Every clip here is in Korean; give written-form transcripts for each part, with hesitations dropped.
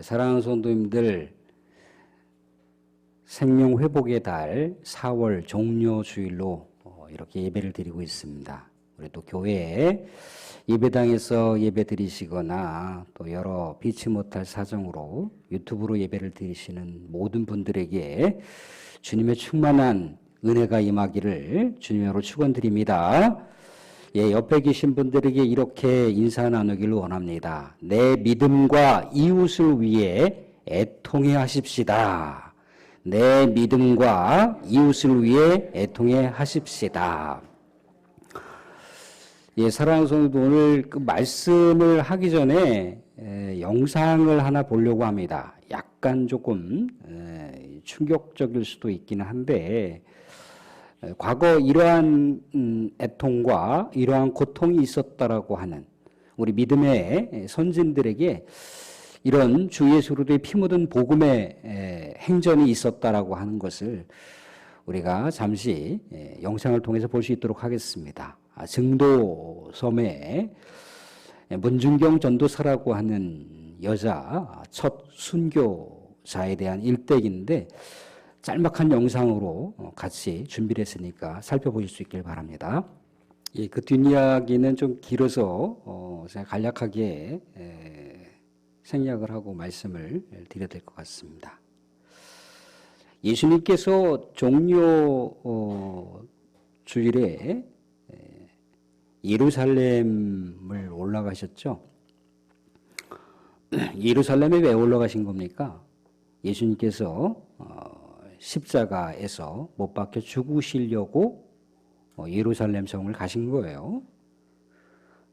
사랑하는 성도님들, 생명회복의 달 4월 종료주일로 이렇게 예배를 드리고 있습니다. 우리 또 교회에 예배당에서 예배 드리시거나 또 여러 비치 못할 사정으로 유튜브로 예배를 드리시는 모든 분들에게 주님의 충만한 은혜가 임하기를 주님으로 축원드립니다. 예, 옆에 계신 분들에게 이렇게 인사 나누기를 원합니다. 내 믿음과 이웃을 위해 애통해 하십시다. 내 믿음과 이웃을 위해 애통해 하십시다. 예, 사랑하는 성도, 오늘 그 말씀을 하기 전에 영상을 하나 보려고 합니다. 약간 조금 충격적일 수도 있기는 한데, 과거 이러한 애통과 이러한 고통이 있었다라고 하는 우리 믿음의 선진들에게 이런 주 예수 그리스도의 피 묻은 복음의 행전이 있었다라고 하는 것을 우리가 잠시 영상을 통해서 볼 수 있도록 하겠습니다. 증도섬에 문중경 전도사라고 하는 여자 첫 순교자에 대한 일대기인데, 짤막한 영상으로 같이 준비를 했으니까 살펴보실 수 있길 바랍니다. 예, 그 뒷이야기는 좀 길어서 제가 간략하게 생략을 하고 말씀을 드려야 될 것 같습니다. 예수님께서 종료 주일에 예루살렘을 올라가셨죠. 예루살렘에 왜 올라가신 겁니까? 예수님께서 십자가에서 못 박혀 죽으시려고 예루살렘 성을 가신 거예요.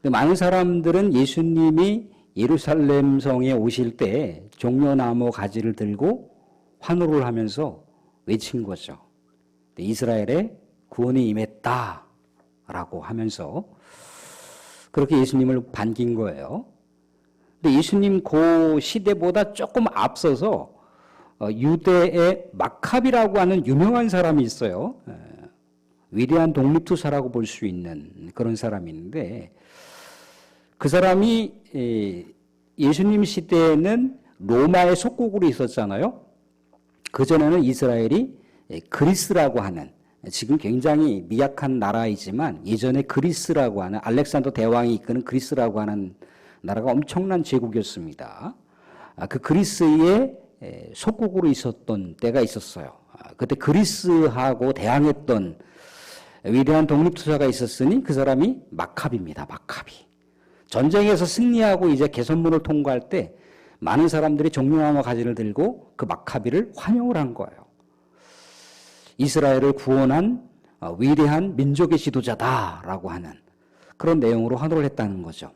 근데 많은 사람들은 예수님이 예루살렘 성에 오실 때 종려나무 가지를 들고 환호를 하면서 외친 거죠. 이스라엘에 구원이 임했다라고 하면서 그렇게 예수님을 반긴 거예요. 근데 예수님 그 시대보다 조금 앞서서 유대의 마카비라고 하는 유명한 사람이 있어요. 위대한 독립투사라고 볼 수 있는 그런 사람인데, 그 사람이 예수님 시대에는 로마의 속국으로 있었잖아요. 그전에는 이스라엘이 그리스라고 하는, 지금 굉장히 미약한 나라이지만 예전에 그리스라고 하는, 알렉산더 대왕이 이끄는 그리스라고 하는 나라가 엄청난 제국이었습니다. 그 그리스의 속국으로 있었던 때가 있었어요. 그때 그리스하고 대항했던 위대한 독립투사가 있었으니 그 사람이 마카비입니다. 마카비. 전쟁에서 승리하고 이제 개선문을 통과할 때 많은 사람들이 종려나무 가지를 들고 그 마카비를 환영을 한 거예요. 이스라엘을 구원한 위대한 민족의 지도자다라고 하는 그런 내용으로 환호를 했다는 거죠.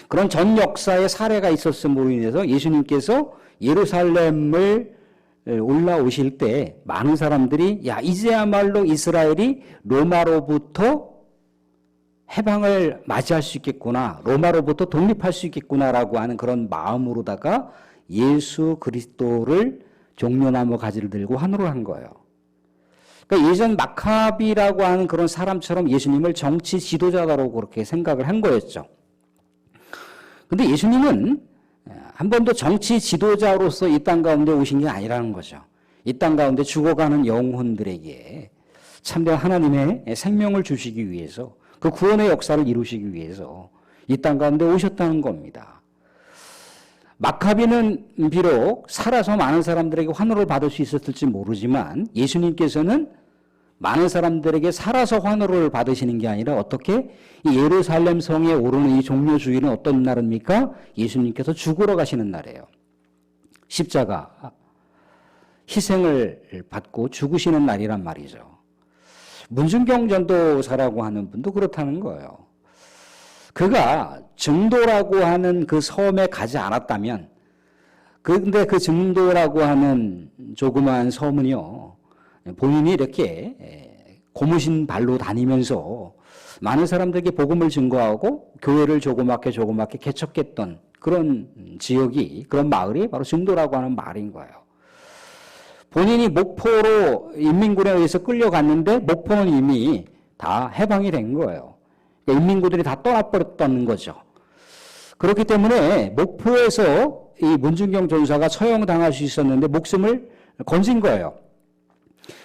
그런 전 역사의 사례가 있었음으로 인해서 예수님께서 예루살렘을 올라오실 때 많은 사람들이 야, 이제야말로 이스라엘이 로마로부터 해방을 맞이할 수 있겠구나, 로마로부터 독립할 수 있겠구나라고 하는 그런 마음으로다가 예수 그리스도를 종려나무 가지를 들고 환호를 한 거예요. 그러니까 예전 마카비라고 하는 그런 사람처럼 예수님을 정치 지도자라고 그렇게 생각을 한 거였죠. 근데 예수님은 한 번도 정치 지도자로서 이 땅 가운데 오신 게 아니라는 거죠. 이 땅 가운데 죽어가는 영혼들에게 참된 하나님의 생명을 주시기 위해서, 그 구원의 역사를 이루시기 위해서 이 땅 가운데 오셨다는 겁니다. 마카비는 비록 살아서 많은 사람들에게 환호를 받을 수 있었을지 모르지만 예수님께서는 많은 사람들에게 살아서 환호를 받으시는 게 아니라 어떻게 이 예루살렘 성에 오르는 이 종료주일은 어떤 날입니까? 예수님께서 죽으러 가시는 날이에요. 십자가 희생을 받고 죽으시는 날이란 말이죠. 문중경 전도사라고 하는 분도 그렇다는 거예요. 그가 증도라고 하는 그 섬에 가지 않았다면, 근데 그 증도라고 하는 조그마한 섬은요, 본인이 이렇게 고무신 발로 다니면서 많은 사람들에게 복음을 증거하고 교회를 조그맣게 개척했던 그런 지역이, 그런 마을이 바로 증도라고 하는 마을인 거예요. 본인이 목포로 인민군에 의해서 끌려갔는데 목포는 이미 다 해방이 된 거예요. 인민군들이 다 떠나버렸다는 거죠. 그렇기 때문에 목포에서 이 문준경 전사가 처형당할 수 있었는데 목숨을 건진 거예요.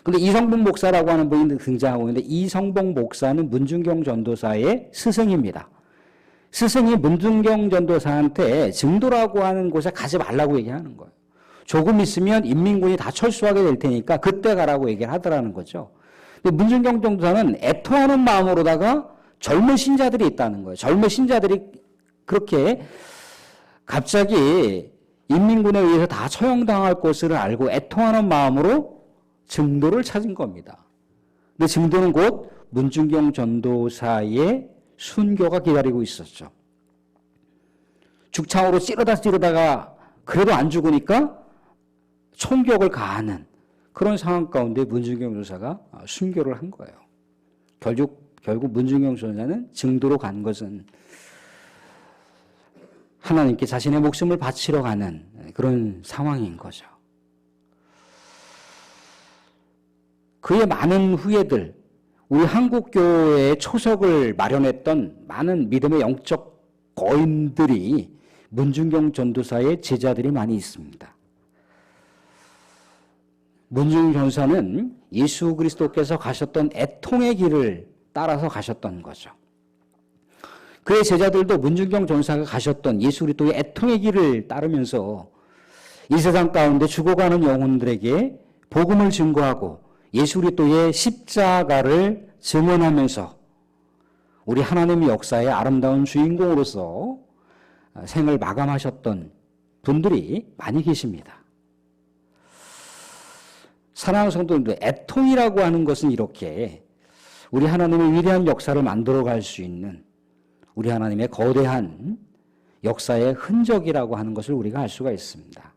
근데 이성복 목사라고 하는 분이 등장하고 있는데 이성복 목사는 문준경 전도사의 스승입니다. 스승이 문준경 전도사한테 증도라고 하는 곳에 가지 말라고 얘기하는 거예요. 조금 있으면 인민군이 다 철수하게 될 테니까 그때 가라고 얘기를 하더라는 거죠. 근데 문준경 전도사는 애통하는 마음으로다가 젊은 신자들이 있다는 거예요. 젊은 신자들이 그렇게 갑자기 인민군에 의해서 다 처형당할 것을 알고 애통하는 마음으로 증도를 찾은 겁니다. 근데 증도는 곧 문준경 전도사의 순교가 기다리고 있었죠. 죽창으로 찌르다가 그래도 안 죽으니까 총격을 가하는 그런 상황 가운데 문준경 전도사가 순교를 한 거예요. 결국 문준경 전도사는 증도로 간 것은 하나님께 자신의 목숨을 바치러 가는 그런 상황인 거죠. 그의 많은 후예들, 우리 한국교회의 초석을 마련했던 많은 믿음의 영적 거인들이 문준경 전도사의 제자들이 많이 있습니다. 문준경 전도사는 예수 그리스도께서 가셨던 애통의 길을 따라서 가셨던 거죠. 그의 제자들도 문준경 전도사가 가셨던 예수 그리스도의 애통의 길을 따르면서 이 세상 가운데 죽어가는 영혼들에게 복음을 증거하고 예수 그리스도의 십자가를 증언하면서 우리 하나님의 역사의 아름다운 주인공으로서 생을 마감하셨던 분들이 많이 계십니다. 사랑하는 성도님들, 애통이라고 하는 것은 이렇게 우리 하나님의 위대한 역사를 만들어갈 수 있는 우리 하나님의 거대한 역사의 흔적이라고 하는 것을 우리가 알 수가 있습니다.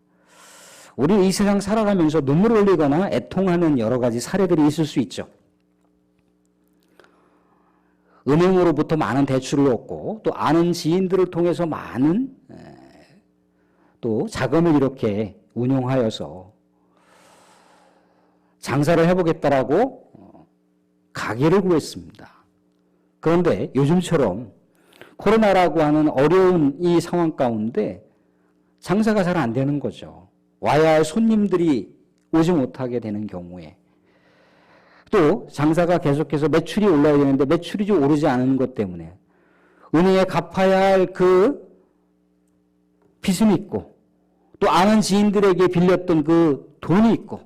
우리는 이 세상 살아가면서 눈물을 흘리거나 애통하는 여러 가지 사례들이 있을 수 있죠. 은행으로부터 많은 대출을 얻고 또 아는 지인들을 통해서 많은 또 자금을 이렇게 운용하여서 장사를 해보겠다라고 가게를 구했습니다. 그런데 요즘처럼 코로나라고 하는 어려운 이 상황 가운데 장사가 잘 안 되는 거죠. 와야 할 손님들이 오지 못하게 되는 경우에 또 장사가 계속해서 매출이 올라야 되는데 매출이 좀 오르지 않은 것 때문에 은행에 갚아야 할 그 빚은 있고 또 아는 지인들에게 빌렸던 그 돈이 있고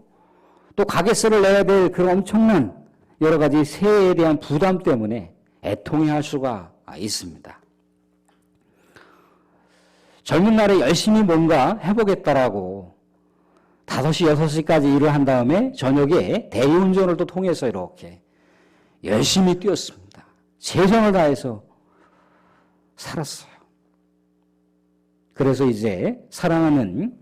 또 가게세를 내야 될 그런 엄청난 여러 가지 세에 대한 부담 때문에 애통해할 수가 있습니다. 젊은 날에 열심히 뭔가 해보겠다라고 5시, 6시까지 일을 한 다음에 저녁에 대리운전을 또 통해서 이렇게 열심히 뛰었습니다. 최선을 다해서 살았어요. 그래서 이제 사랑하는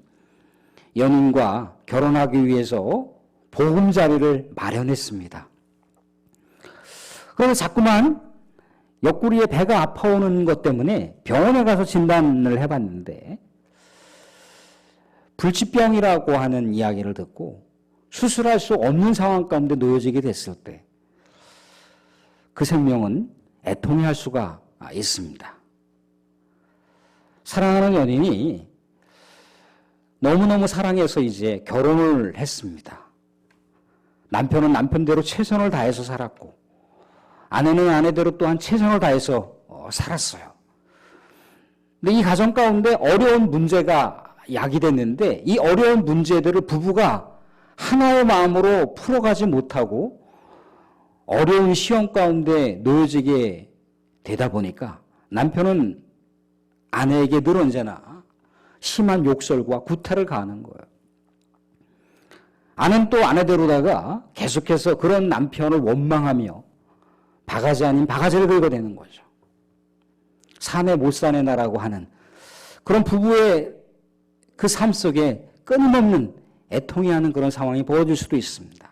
연인과 결혼하기 위해서 보금자리를 마련했습니다. 그런데 자꾸만 옆구리에 배가 아파오는 것 때문에 병원에 가서 진단을 해봤는데 불치병이라고 하는 이야기를 듣고 수술할 수 없는 상황 가운데 놓여지게 됐을 때 그 생명은 애통해할 수가 있습니다. 사랑하는 연인이 너무너무 사랑해서 이제 결혼을 했습니다. 남편은 남편대로 최선을 다해서 살았고 아내는 아내대로 또한 최선을 다해서 살았어요. 근데 이 가정 가운데 어려운 문제가 야기됐는데 이 어려운 문제들을 부부가 하나의 마음으로 풀어가지 못하고 어려운 시험 가운데 놓여지게 되다 보니까 남편은 아내에게 늘 언제나 심한 욕설과 구타를 가하는 거예요. 아내는 또 아내대로다가 계속해서 그런 남편을 원망하며 바가지 아닌 바가지를 긁어대는 거죠. 사내 못 사내나라고 하는 그런 부부의 그 삶 속에 끊임없는 애통해하는 그런 상황이 벌어질 수도 있습니다.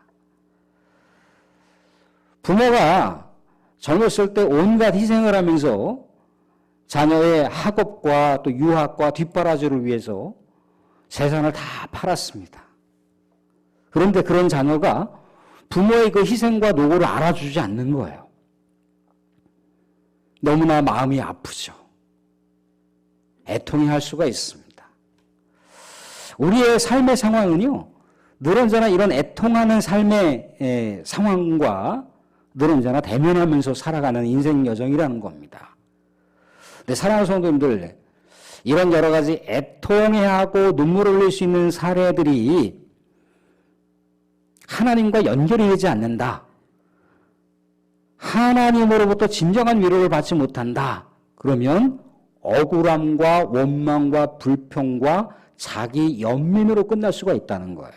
부모가 젊었을 때 온갖 희생을 하면서 자녀의 학업과 또 유학과 뒷바라지를 위해서 재산을 다 팔았습니다. 그런데 그런 자녀가 부모의 그 희생과 노고를 알아주지 않는 거예요. 너무나 마음이 아프죠. 애통해할 수가 있습니다. 우리의 삶의 상황은요, 늘 언제나 이런 애통하는 삶의 상황과 늘 언제나 대면하면서 살아가는 인생 여정이라는 겁니다. 근데 사랑하는 성도님들, 이런 여러 가지 애통해하고 눈물을 흘릴 수 있는 사례들이 하나님과 연결이 되지 않는다. 하나님으로부터 진정한 위로를 받지 못한다. 그러면 억울함과 원망과 불평과 자기 연민으로 끝날 수가 있다는 거예요.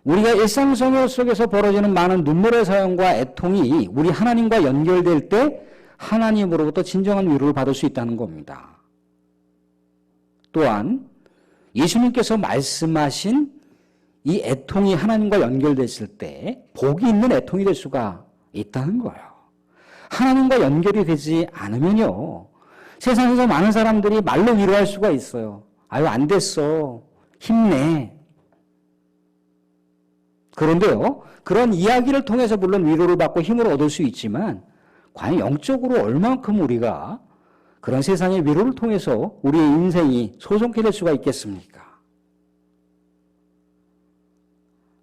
우리가 일상생활 속에서 벌어지는 많은 눈물의 사연과 애통이 우리 하나님과 연결될 때 하나님으로부터 진정한 위로를 받을 수 있다는 겁니다. 또한 예수님께서 말씀하신 이 애통이 하나님과 연결됐을 때 복이 있는 애통이 될 수가 있다는 거예요. 하나님과 연결이 되지 않으면요, 세상에서 많은 사람들이 말로 위로할 수가 있어요. 아유, 안 됐어. 힘내. 그런데요, 그런 이야기를 통해서 물론 위로를 받고 힘을 얻을 수 있지만 과연 영적으로 얼만큼 우리가 그런 세상의 위로를 통해서 우리의 인생이 소송케 될 수가 있겠습니까?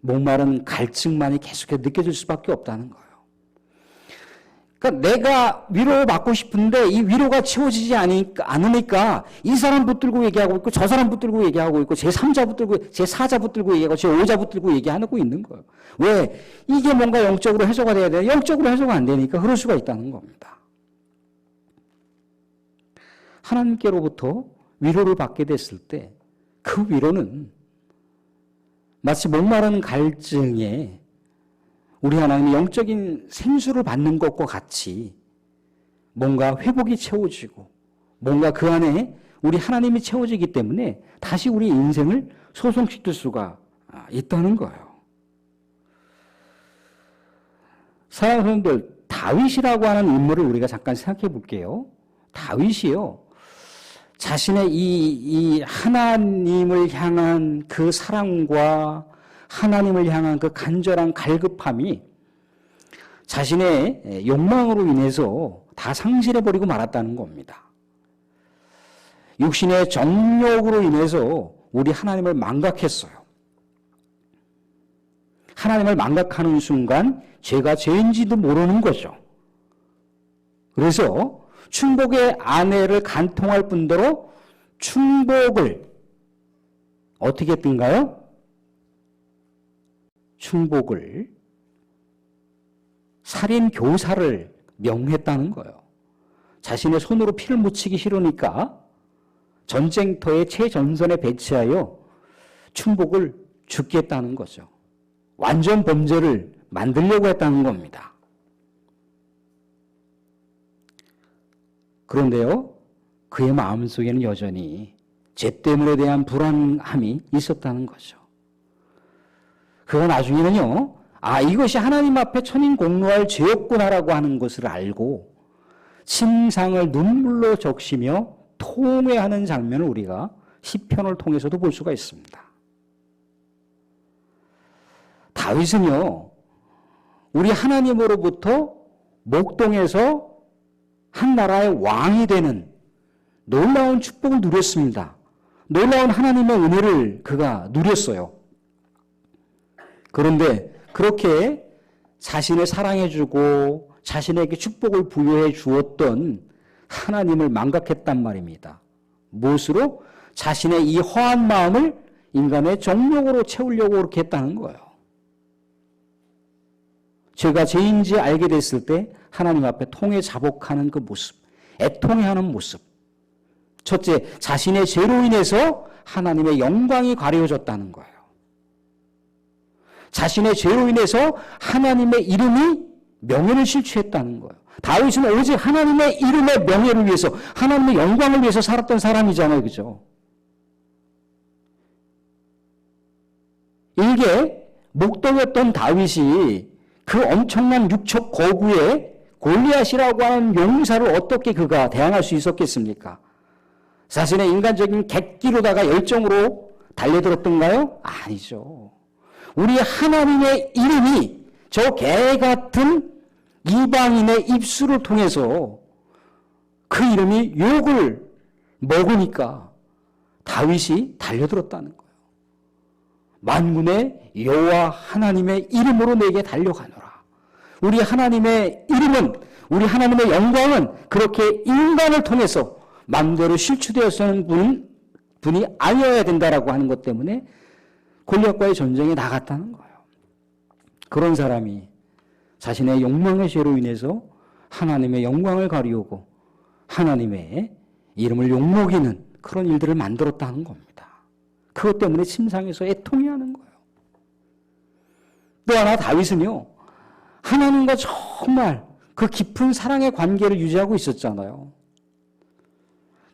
목마른 갈증만이 계속해서 느껴질 수밖에 없다는 거예요. 그러니까 내가 위로를 받고 싶은데 이 위로가 채워지지 않으니까 이 사람 붙들고 얘기하고 있고 저 사람 붙들고 얘기하고 있고 제3자 붙들고 제4자 붙들고 얘기하고 제5자 붙들고 얘기하고 있는 거예요. 왜? 이게 뭔가 영적으로 해소가 돼야 돼요. 영적으로 해소가 안 되니까 그럴 수가 있다는 겁니다. 하나님께로부터 위로를 받게 됐을 때 그 위로는 마치 목마른 갈증에 우리 하나님이 영적인 생수를 받는 것과 같이 뭔가 회복이 채워지고 뭔가 그 안에 우리 하나님이 채워지기 때문에 다시 우리 인생을 소송시킬 수가 있다는 거예요. 사랑하는 성도들, 다윗이라고 하는 인물을 우리가 잠깐 생각해 볼게요. 다윗이요, 자신의 이 하나님을 향한 그 사랑과 하나님을 향한 그 간절한 갈급함이 자신의 욕망으로 인해서 다 상실해버리고 말았다는 겁니다. 육신의 정욕으로 인해서 우리 하나님을 망각했어요. 하나님을 망각하는 순간 죄가 죄인지도 모르는 거죠. 그래서 충복의 아내를 간통할 뿐더러 충복을 어떻게 했던가요? 충복을 살인 교사를 명했다는 거예요. 자신의 손으로 피를 묻히기 싫으니까 전쟁터의 최전선에 배치하여 충복을 죽겠다는 거죠. 완전 범죄를 만들려고 했다는 겁니다. 그런데요, 그의 마음속에는 여전히 죄 때문에 대한 불안함이 있었다는 거죠. 그가 나중에는요, 이것이 하나님 앞에 천인공노할 죄였구나라고 하는 것을 알고 침상을 눈물로 적시며 통회하는 장면을 우리가 시편을 통해서도 볼 수가 있습니다. 다윗은요, 우리 하나님으로부터 목동에서 한 나라의 왕이 되는 놀라운 축복을 누렸습니다. 놀라운 하나님의 은혜를 그가 누렸어요. 그런데 그렇게 자신을 사랑해주고 자신에게 축복을 부여해 주었던 하나님을 망각했단 말입니다. 무엇으로? 자신의 이 허한 마음을 인간의 정욕으로 채우려고 그렇게 했다는 거예요. 죄가 죄인지 알게 됐을 때 하나님 앞에 통해 자복하는 그 모습, 애통해하는 모습. 첫째, 자신의 죄로 인해서 하나님의 영광이 가려졌다는 거예요. 자신의 죄로 인해서 하나님의 이름이 명예를 실추했다는 거예요. 다윗은 오직 하나님의 이름의 명예를 위해서, 하나님의 영광을 위해서 살았던 사람이잖아요. 그죠? 이게 목동이었던 다윗이 그 엄청난 육척 거구에 골리앗이라고 하는 용사를 어떻게 그가 대항할 수 있었겠습니까? 자신의 인간적인 객기로다가 열정으로 달려들었던가요? 아니죠. 우리 하나님의 이름이 저 개 같은 이방인의 입술을 통해서 그 이름이 욕을 먹으니까 다윗이 달려들었다는 거예요. 만군의 여호와 하나님의 이름으로 내게 달려가노라. 우리 하나님의 이름은, 우리 하나님의 영광은 그렇게 인간을 통해서 마음대로 실추되어서는 분이 아니어야 된다라고 하는 것 때문에 골리앗과의 전쟁에 나갔다는 거예요. 그런 사람이 자신의 욕망의 죄로 인해서 하나님의 영광을 가리우고 하나님의 이름을 욕먹이는 그런 일들을 만들었다는 겁니다. 그것 때문에 침상에서 애통해 하는 거예요. 또 하나 다윗은요, 하나님과 정말 그 깊은 사랑의 관계를 유지하고 있었잖아요.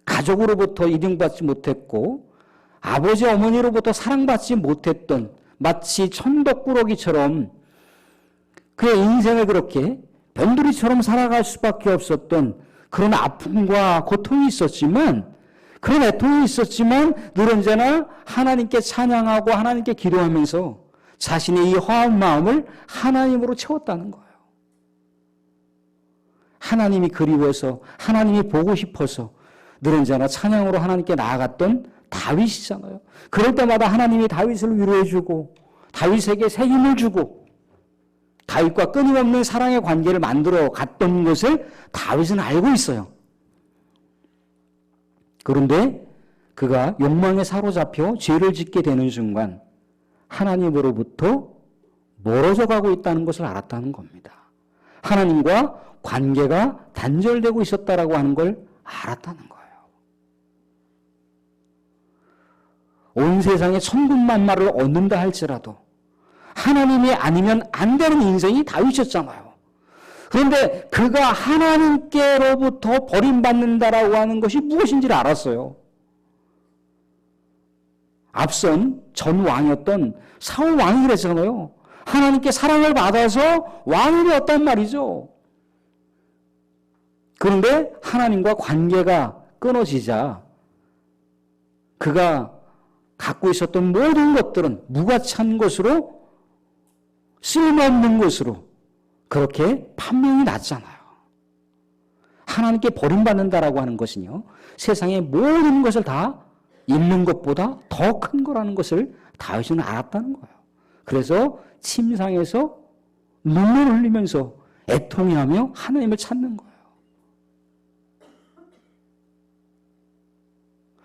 가족으로부터 이등받지 못했고 아버지 어머니로부터 사랑받지 못했던 마치 천덕꾸러기처럼 그의 인생을 그렇게 변두리처럼 살아갈 수밖에 없었던 그런 아픔과 고통이 있었지만, 그런 애통이 있었지만 늘 언제나 하나님께 찬양하고 하나님께 기도하면서 자신의 이 허한 마음을 하나님으로 채웠다는 거예요. 하나님이 그리워서, 하나님이 보고 싶어서 늘 언제나 찬양으로 하나님께 나아갔던 다윗이잖아요. 그럴 때마다 하나님이 다윗을 위로해주고 다윗에게 새 힘을 주고 다윗과 끊임없는 사랑의 관계를 만들어 갔던 것을 다윗은 알고 있어요. 그런데 그가 욕망에 사로잡혀 죄를 짓게 되는 순간 하나님으로부터 멀어져 가고 있다는 것을 알았다는 겁니다. 하나님과 관계가 단절되고 있었다라고 하는 걸 알았다는 거예요. 온 세상에 천군만마를 얻는다 할지라도 하나님이 아니면 안 되는 인생이 다윗이었잖아요. 그런데 그가 하나님께로부터 버림받는다라고 하는 것이 무엇인지를 알았어요. 앞선 전 왕이었던 사울 왕이 그랬잖아요. 하나님께 사랑을 받아서 왕이 되었단 말이죠. 그런데 하나님과 관계가 끊어지자 그가 갖고 있었던 모든 것들은 무가치한 것으로, 쓸모없는 것으로 그렇게 판명이 났잖아요. 하나님께 버림받는다라고 하는 것은요, 세상의 모든 것을 다 잃는 것보다 더 큰 거라는 것을 다윗은 알았다는 거예요. 그래서 침상에서 눈물을 흘리면서 애통해하며 하나님을 찾는 거예요.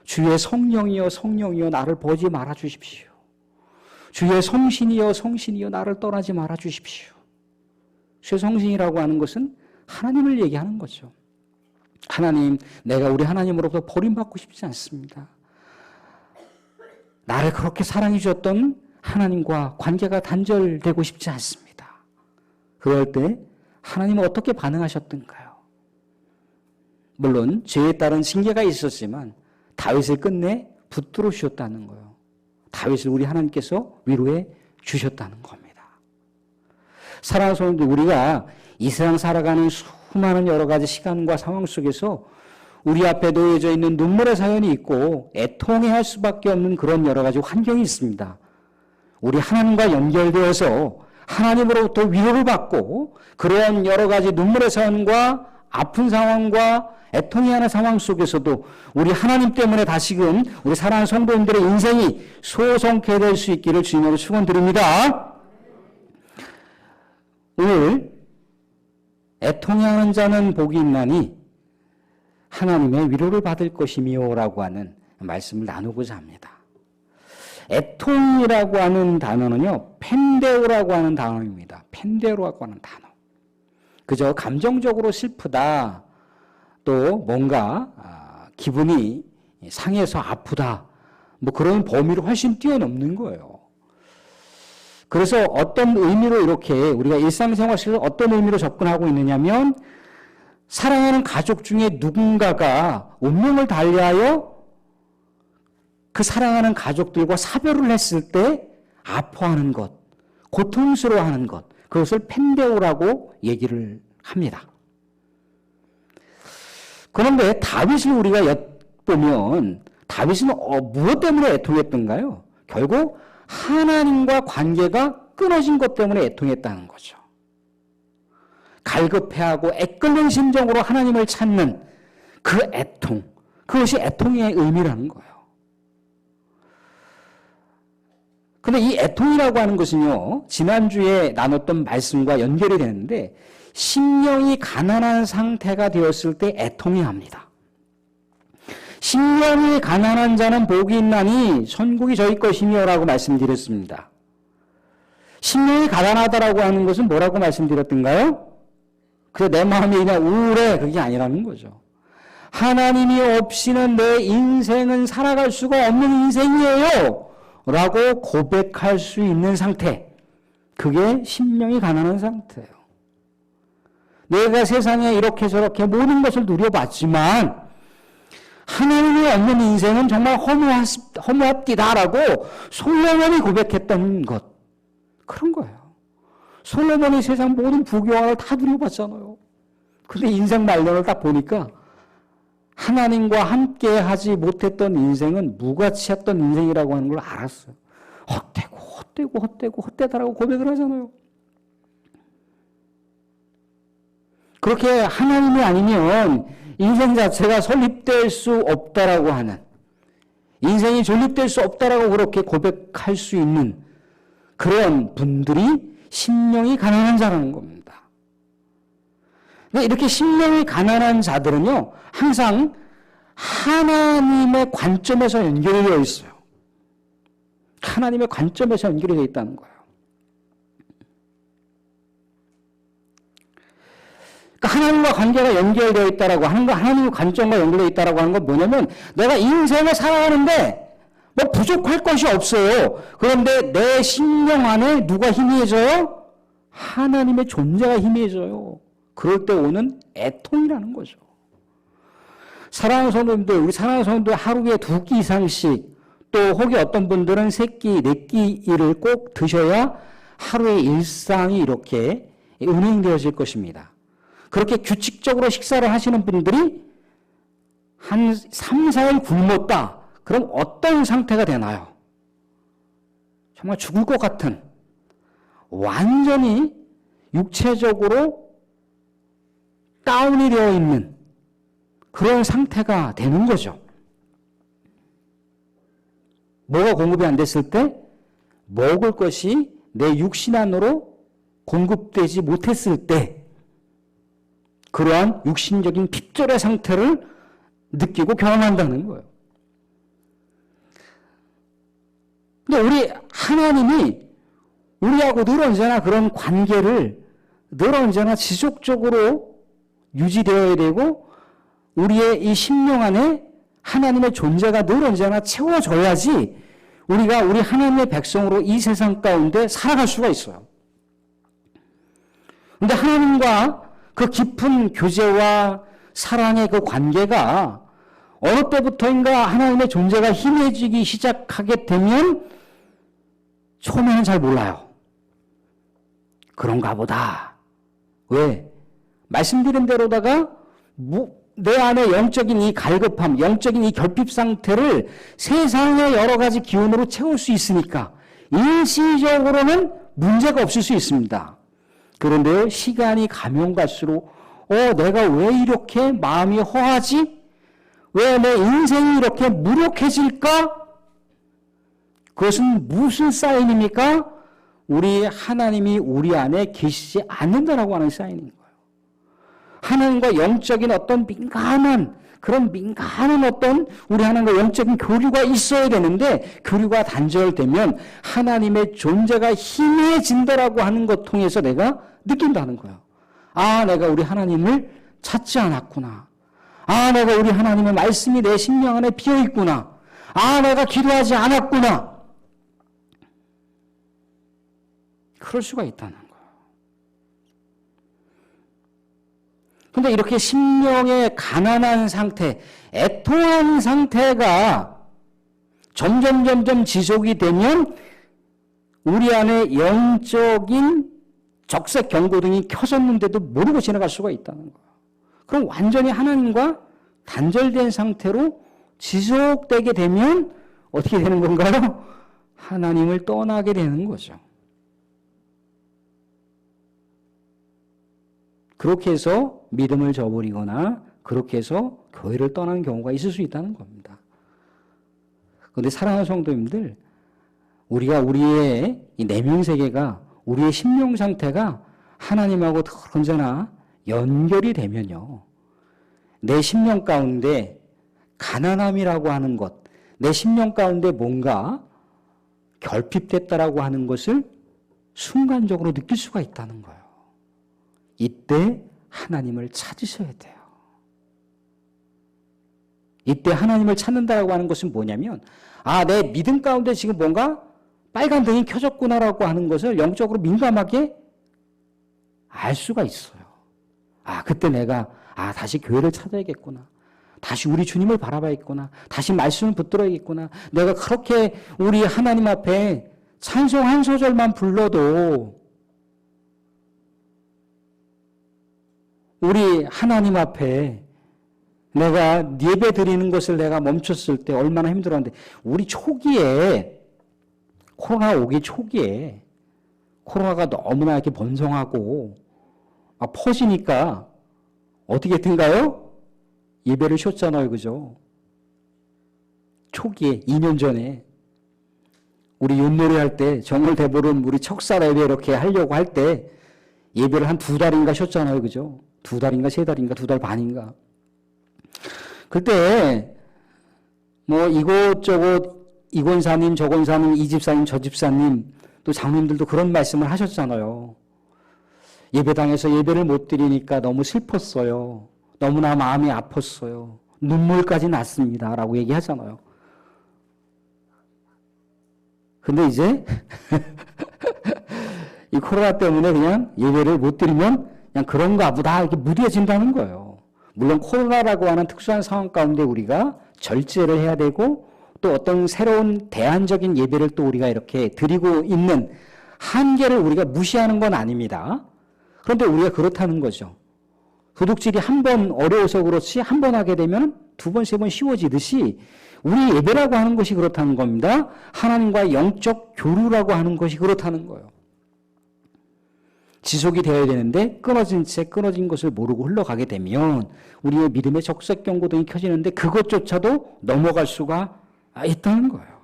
주의 성령이여 성령이여 나를 보지 말아 주십시오. 주의 성신이여 성신이여 나를 떠나지 말아 주십시오. 주의 성신이라고 하는 것은 하나님을 얘기하는 거죠. 하나님, 내가 우리 하나님으로부터 버림받고 싶지 않습니다. 나를 그렇게 사랑해 주셨던 하나님과 관계가 단절되고 싶지 않습니다. 그럴 때 하나님은 어떻게 반응하셨던가요? 물론 죄에 따른 징계가 있었지만 다윗을 끝내 붙들어 주셨다는 거예요. 다윗을 우리 하나님께서 위로해 주셨다는 겁니다. 사랑하는 성도들, 우리가 이 세상 살아가는 수많은 여러 가지 시간과 상황 속에서 우리 앞에 놓여져 있는 눈물의 사연이 있고 애통해야 할 수밖에 없는 그런 여러 가지 환경이 있습니다. 우리 하나님과 연결되어서 하나님으로부터 위로를 받고 그러한 여러 가지 눈물의 사연과 아픈 상황과 애통해야 하는 상황 속에서도 우리 하나님 때문에 다시금 우리 사랑하는 성도님들의 인생이 소성케 될 수 있기를 주님으로 축원드립니다. 오늘 애통해하는 자는 복이 있나니 하나님의 위로를 받을 것이미요라고 하는 말씀을 나누고자 합니다. 애통이라고 하는 단어는요, 펜데오라고 하는 단어입니다. 펜데오라고 하는 단어. 그저 감정적으로 슬프다, 또 뭔가 기분이 상해서 아프다, 뭐 그런 범위를 훨씬 뛰어넘는 거예요. 그래서 어떤 의미로 이렇게 우리가 일상생활 속에서 어떤 의미로 접근하고 있느냐면, 사랑하는 가족 중에 누군가가 운명을 달리하여 그 사랑하는 가족들과 사별을 했을 때 아파하는 것, 고통스러워하는 것, 그것을 펜데오라고 얘기를 합니다. 그런데 다윗을 우리가 엿보면 다윗은 무엇 때문에 애통했던가요? 결국 하나님과 관계가 끊어진 것 때문에 애통했다는 거죠. 갈급해하고 애끓는 심정으로 하나님을 찾는 그 애통, 그것이 애통의 의미라는 거예요. 근데 이 애통이라고 하는 것은요, 지난주에 나눴던 말씀과 연결이 되는데, 심령이 가난한 상태가 되었을 때 애통이 합니다. 심령이 가난한 자는 복이 있나니 천국이 저희 것이며 라고 말씀드렸습니다. 심령이 가난하다라고 하는 것은 뭐라고 말씀드렸던가요? 그래서 내 마음이 그냥 우울해, 그게 아니라는 거죠. 하나님이 없이는 내 인생은 살아갈 수가 없는 인생이에요 라고 고백할 수 있는 상태, 그게 심령이 가난한 상태예요. 내가 세상에 이렇게 저렇게 모든 것을 누려봤지만 하나님이 없는 인생은 정말 허무합디다라고 솔로몬이 고백했던 것, 그런 거예요. 솔로몬이 세상 모든 부귀영화를 다 누려봤잖아요. 근데 인생 말년을 딱 보니까 하나님과 함께 하지 못했던 인생은 무가치했던 인생이라고 하는 걸 알았어요. 헛되다라고 고백을 하잖아요. 그렇게 하나님이 아니면 인생 자체가 설립될 수 없다라고 하는, 인생이 존립될 수 없다라고 그렇게 고백할 수 있는 그런 분들이 심령이 가난한 자라는 겁니다. 근데 이렇게 심령이 가난한 자들은요, 항상 하나님의 관점에서 연결이 되어 있어요. 하나님의 관점에서 연결이 되어 있다는 거예요. 하나님과 관계가 연결되어 있다라고 하는 거, 하나님의 관점과 연결되어 있다라고 하는 건 뭐냐면, 내가 인생을 살아가는데 뭐 부족할 것이 없어요. 그런데 내 심령 안에 누가 희미해져요? 하나님의 존재가 희미해져요. 그럴 때 오는 애통이라는 거죠. 사랑하는 성도님들, 우리 사랑하는 성도님들 하루에 2끼 이상씩, 또 혹이 어떤 분들은 3끼, 4끼를 꼭 드셔야 하루의 일상이 이렇게 운행되어질 것입니다. 그렇게 규칙적으로 식사를 하시는 분들이 한 3, 4일 굶었다. 그럼 어떤 상태가 되나요? 정말 죽을 것 같은, 완전히 육체적으로 다운이 되어 있는 그런 상태가 되는 거죠. 뭐가 공급이 안 됐을 때, 먹을 것이 내 육신 안으로 공급되지 못했을 때, 그러한 육신적인 핍절의 상태를 느끼고 경험한다는 거예요. 근데 우리 하나님이 우리하고 늘 언제나 그런 관계를 늘 언제나 지속적으로 유지되어야 되고, 우리의 이 심령 안에 하나님의 존재가 늘 언제나 채워져야지 우리가 우리 하나님의 백성으로 이 세상 가운데 살아갈 수가 있어요. 그런데 하나님과 그 깊은 교제와 사랑의 그 관계가 어느 때부터인가 하나님의 존재가 희미해지기 시작하게 되면 처음에는 잘 몰라요. 그런가 보다. 왜? 말씀드린 대로다가 내 안에 영적인 이 갈급함, 영적인 이 결핍 상태를 세상의 여러 가지 기운으로 채울 수 있으니까 일시적으로는 문제가 없을 수 있습니다. 그런데 시간이 가면 갈수록 내가 왜 이렇게 마음이 허하지? 왜 내 인생이 이렇게 무력해질까? 그것은 무슨 사인입니까? 우리 하나님이 우리 안에 계시지 않는다라고 하는 사인인 거예요. 하나님과 영적인 어떤 민감한 어떤 우리 하나님과 영적인 교류가 있어야 되는데, 교류가 단절되면 하나님의 존재가 희미해진다라고 하는 것 통해서 내가 느낀다는 거예요. 아, 내가 우리 하나님을 찾지 않았구나. 아, 내가 우리 하나님의 말씀이 내 심령 안에 비어있구나. 아, 내가 기도하지 않았구나. 그럴 수가 있다는 거예요. 근데 이렇게 심령의 가난한 상태, 애통한 상태가 점점 지속이 되면 우리 안에 영적인 적색 경고등이 켜졌는데도 모르고 지나갈 수가 있다는 거예요. 그럼 완전히 하나님과 단절된 상태로 지속되게 되면 어떻게 되는 건가요? 하나님을 떠나게 되는 거죠. 그렇게 해서 믿음을 저버리거나 그렇게 해서 교회를 떠나는 경우가 있을 수 있다는 겁니다. 그런데 사랑하는 성도님들, 우리가 우리의 이 내면 세계가 우리의 심령 상태가 하나님하고 언제나 연결이 되면요. 내 심령 가운데 가난함이라고 하는 것, 내 심령 가운데 뭔가 결핍됐다라고 하는 것을 순간적으로 느낄 수가 있다는 거예요. 이때 하나님을 찾으셔야 돼요. 이때 하나님을 찾는다라고 하는 것은 뭐냐면, 아, 내 믿음 가운데 지금 뭔가 빨간 등이 켜졌구나라고 하는 것을 영적으로 민감하게 알 수가 있어요. 아, 그때 내가, 다시 교회를 찾아야겠구나. 다시 우리 주님을 바라봐야겠구나. 다시 말씀을 붙들어야겠구나. 내가 그렇게 우리 하나님 앞에 찬송 한 소절만 불러도 우리 하나님 앞에 내가 예배 드리는 것을 내가 멈췄을 때 얼마나 힘들었는데, 우리 초기에, 코로나 오기 초기에 코로나가 너무나 이렇게 번성하고 퍼지니까 어떻게 된가요? 예배를 쉬었잖아요. 그죠? 초기에 2년 전에 우리 윷놀이 할 때 정월 대보름 우리 척살 예배 이렇게 하려고 할 때 예배를 한 2달인가 쉬었잖아요. 그죠? 2달인가 3달인가 2달 반인가. 그때 뭐 이곳저곳 이 권사님 저 권사님 이 집사님 저 집사님 또 장로님들도 그런 말씀을 하셨잖아요. 예배당에서 예배를 못 드리니까 너무 슬펐어요. 너무나 마음이 아팠어요. 눈물까지 났습니다. 라고 얘기하잖아요. 근데 이제 이 코로나 때문에 그냥 예배를 못 드리면 그냥 그런가 보다 이렇게 무뎌진다는 거예요. 물론 코로나라고 하는 특수한 상황 가운데 우리가 절제를 해야 되고 또 어떤 새로운 대안적인 예배를 또 우리가 이렇게 드리고 있는 한계를 우리가 무시하는 건 아닙니다. 그런데 우리가 그렇다는 거죠. 도둑질이 한 번 어려워서 그렇지 한 번 하게 되면 두 번, 세 번 쉬워지듯이 우리 예배라고 하는 것이 그렇다는 겁니다. 하나님과의 영적 교류라고 하는 것이 그렇다는 거예요. 지속이 되어야 되는데 끊어진 채 끊어진 것을 모르고 흘러가게 되면 우리의 믿음의 적색 경고등이 켜지는데 그것조차도 넘어갈 수가 있다는 거예요.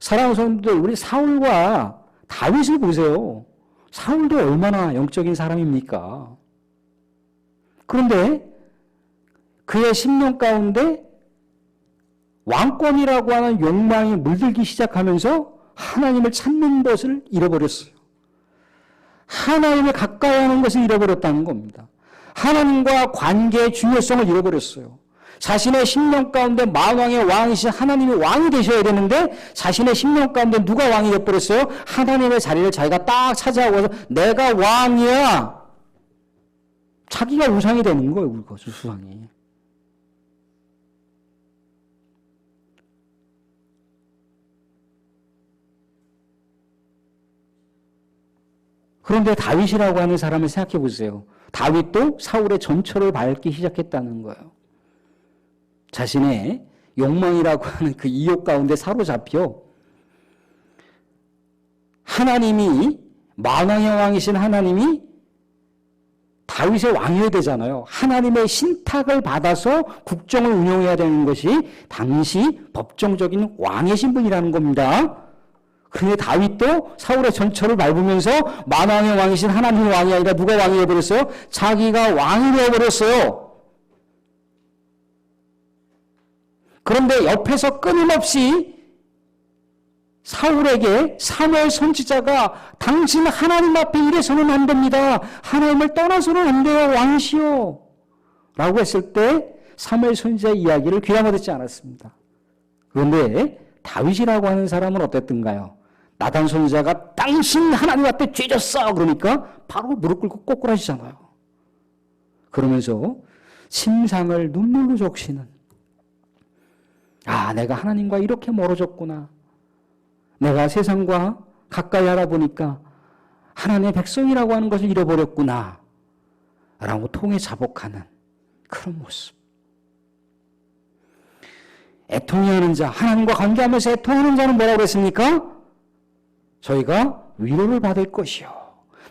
사랑하는 성도들, 우리 사울과 다윗을 보세요. 사울도 얼마나 영적인 사람입니까? 그런데 그의 심령 가운데 왕권이라고 하는 욕망이 물들기 시작하면서 하나님을 찾는 것을 잃어버렸어요. 하나님을 가까이 하는 것을 잃어버렸다는 겁니다. 하나님과 관계의 중요성을 잃어버렸어요. 자신의 심령 가운데 만왕의 왕이신 하나님이 왕이 되셔야 되는데 자신의 심령 가운데 누가 왕이 되어버렸어요? 하나님의 자리를 자기가 딱 차지하고 내가 왕이야. 자기가 우상이 되는 거예요. 그것은 수상이. 그런데 다윗이라고 하는 사람을 생각해 보세요. 다윗도 사울의 전철을 밟기 시작했다는 거예요. 자신의 욕망이라고 하는 그 이욕 가운데 사로잡혀 하나님이 만왕의 왕이신 하나님이 다윗의 왕이어야 되잖아요. 하나님의 신탁을 받아서 국정을 운영해야 되는 것이 당시 법정적인 왕의 신분이라는 겁니다. 그런데 다윗도 사울의 전철을 밟으면서 만왕의 왕이신 하나님의 왕이 아니라 누가 왕이 되어버렸어요? 자기가 왕이 되어버렸어요. 그런데 옆에서 끊임없이 사울에게 사무엘 선지자가 당신 하나님 앞에 이래서는 안 됩니다. 하나님을 떠나서는 안 돼요. 왕이시오. 라고 했을 때 사무엘 선지자의 이야기를 귀담아 듣지 않았습니다. 그런데 다윗이라고 하는 사람은 어땠던가요? 나단 선지자가 당신 하나님 앞에 죄졌어. 그러니까 바로 무릎 꿇고 꼬꾸라지잖아요. 그러면서 심상을 눈물로 적시는 내가 하나님과 이렇게 멀어졌구나. 내가 세상과 가까이 하다 보니까 하나님의 백성이라고 하는 것을 잃어버렸구나. 라고 통해 자복하는 그런 모습. 애통해하는 자, 하나님과 관계하면서 애통하는 자는 뭐라고 그랬습니까? 저희가 위로를 받을 것이요.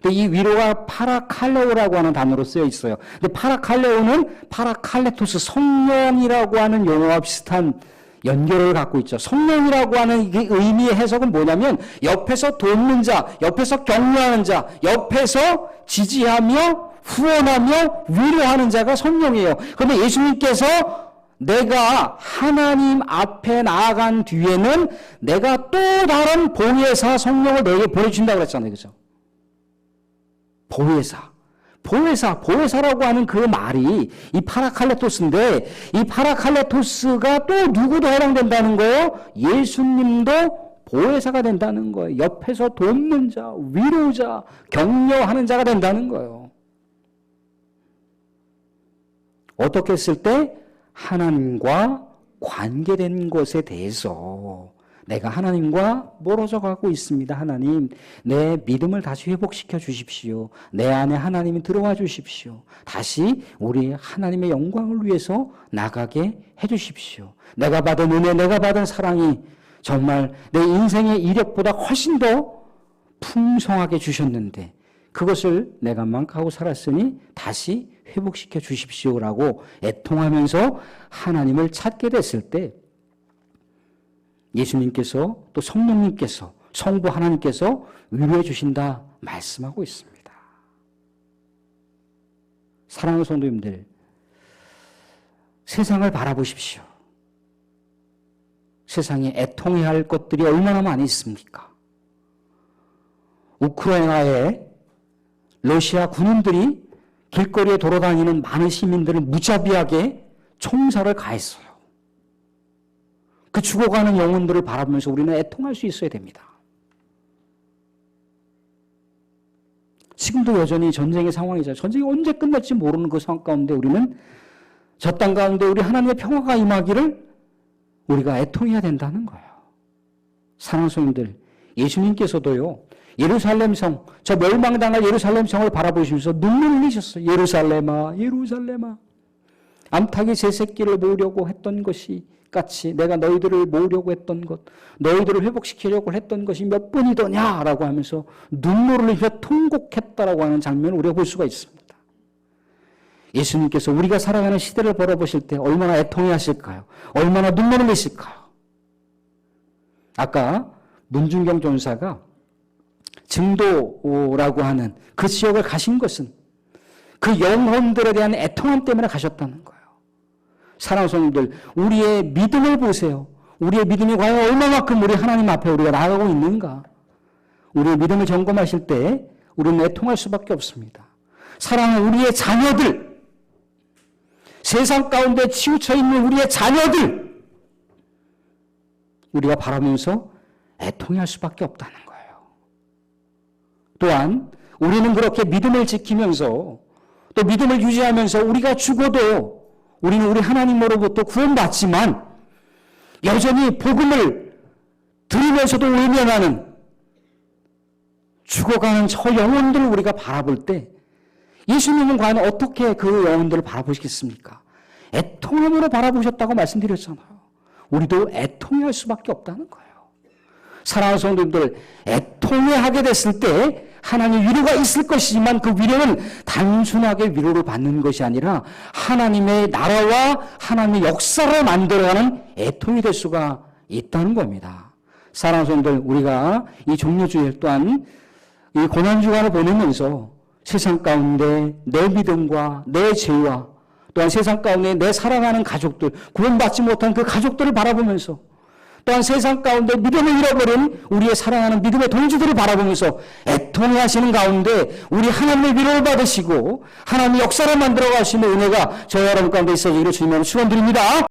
근데 이 위로가 파라칼레오라고 하는 단어로 쓰여 있어요. 근데 파라칼레오는 파라칼레토스, 성령이라고 하는 용어와 비슷한 연결을 갖고 있죠. 성령이라고 하는 이 의미의 해석은 뭐냐면 옆에서 돕는 자, 옆에서 격려하는 자, 옆에서 지지하며 후원하며 위로하는 자가 성령이에요. 그런데 예수님께서 내가 하나님 앞에 나아간 뒤에는 내가 또 다른 보혜사 성령을 너에게 보내준다고 그랬잖아요. 그죠? 보혜사라고 하는 그 말이 이 파라칼레토스인데, 이 파라칼레토스가 또 누구도 해당된다는 거예요? 예수님도 보혜사가 된다는 거예요. 옆에서 돕는 자, 위로자, 격려하는 자가 된다는 거예요. 어떻게 했을 때? 하나님과 관계된 것에 대해서 내가 하나님과 멀어져 가고 있습니다. 하나님, 내 믿음을 다시 회복시켜 주십시오. 내 안에 하나님이 들어와 주십시오. 다시 우리 하나님의 영광을 위해서 나가게 해 주십시오. 내가 받은 은혜, 내가 받은 사랑이 정말 내 인생의 이력보다 훨씬 더 풍성하게 주셨는데 그것을 내가 망각하고 살았으니 다시 회복시켜 주십시오라고 애통하면서 하나님을 찾게 됐을 때 예수님께서 또 성령님께서 성부 하나님께서 위로해 주신다 말씀하고 있습니다. 사랑하는 성도님들, 세상을 바라보십시오. 세상에 애통해야 할 것들이 얼마나 많이 있습니까? 우크라이나에 러시아 군인들이 길거리에 돌아다니는 많은 시민들을 무자비하게 총살을 가했어요. 그 죽어가는 영혼들을 바라보면서 우리는 애통할 수 있어야 됩니다. 지금도 여전히 전쟁의 상황이죠. 전쟁이 언제 끝날지 모르는 그 상황 가운데 우리는 저 땅 가운데 우리 하나님의 평화가 임하기를 우리가 애통해야 된다는 거예요. 사랑하는 성도님들, 예수님께서도요, 예루살렘 성, 저 멸망당할 예루살렘 성을 바라보시면서 눈물을 흘리셨어요. 예루살렘아, 예루살렘아. 암탉이 제 새끼를 모으려고 했던 것이 같이 내가 너희들을 모으려고 했던 것, 너희들을 회복시키려고 했던 것이 몇 번이더냐라고 하면서 눈물을 흘려 통곡했다라고 하는 장면을 우리가 볼 수가 있습니다. 예수님께서 우리가 살아가는 시대를 바라보실 때 얼마나 애통해 하실까요? 얼마나 눈물을 흘리실까요? 아까 문준경 전사가 증도라고 하는 그 지역을 가신 것은 그 영혼들에 대한 애통함 때문에 가셨다는 거예요. 사랑하는 성도들, 우리의 믿음을 보세요. 우리의 믿음이 과연 얼마만큼 우리 하나님 앞에 우리가 나아가고 있는가? 우리의 믿음을 점검하실 때 우리는 애통할 수밖에 없습니다. 사랑하는 우리의 자녀들, 세상 가운데 치우쳐 있는 우리의 자녀들, 우리가 바라면서 애통해할 수밖에 없다는 거예요. 또한 우리는 그렇게 믿음을 지키면서 또 믿음을 유지하면서 우리가 죽어도 우리는 우리 하나님으로부터 구원받지만 여전히 복음을 들으면서도 외면하는 죽어가는 저 영혼들을 우리가 바라볼 때 예수님은 과연 어떻게 그 영혼들을 바라보시겠습니까? 애통함으로 바라보셨다고 말씀드렸잖아요. 우리도 애통해할 수밖에 없다는 거예요. 사랑하는 성도님들, 애통해하게 됐을 때 하나님의 위로가 있을 것이지만 그 위로는 단순하게 위로를 받는 것이 아니라 하나님의 나라와 하나님의 역사를 만들어가는 애통이 될 수가 있다는 겁니다. 사랑하는 성도들, 우리가 이 종료주일 또한 이 고난주간을 보내면서 세상 가운데 내 믿음과 내 죄와 또한 세상 가운데 내 사랑하는 가족들, 구원받지 못한 그 가족들을 바라보면서 또한 세상 가운데 믿음을 잃어버린 우리의 사랑하는 믿음의 동지들을 바라보면서 애통해 하시는 가운데 우리 하나님의 위로를 받으시고 하나님의 역사를 만들어 가시는 은혜가 저희 여러분 가운데 있어지기를 주님으로 축원드립니다.